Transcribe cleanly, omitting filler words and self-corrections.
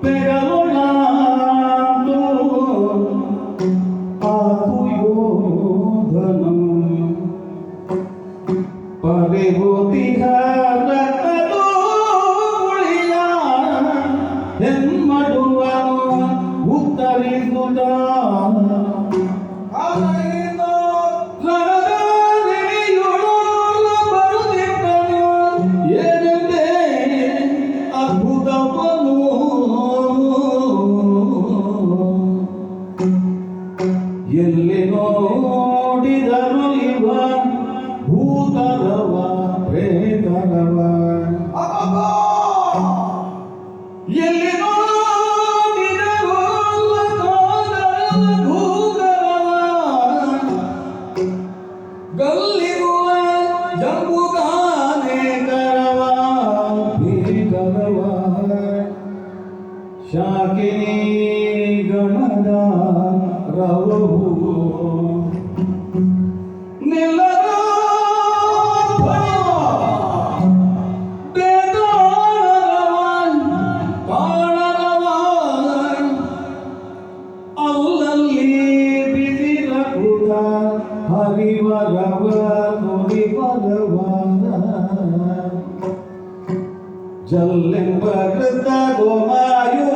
ಪೆಗಲೊಳಾದು ಆಕುಯೋಧನಂ ಪರಿಭೂತಿಹ ರಕ್ತದೋ ಉಳಿಯ ಹೆಮ್ಮಡುವನು ಉತ್ತರಿಸುತ್ತ ಎಲ್ಲಿ ನೋಡಿದರು ಇವ ಭೂತರವ ಪ್ರೇತರವ ಎಲ್ಲಿ ನೋಡಿದರು ಭೂತರವ ಗಲ್ಲಿರುವ ಜಂಬುಗಾನೆ ಕರವ ಭೀಕರವ ಶಾಕಿನಿ ಗಣದ ರವಹು ನಿಲ್ಲದ ಕಾಣರವ ಅಲ್ಲಲ್ಲಿ ಬಿಸಿಲ ಕುದ ಹರಿವರವ ನುಡಿವರವ ಜಲ್ಲೆಂಬ ಕೃತ ಗೋಮಾಯು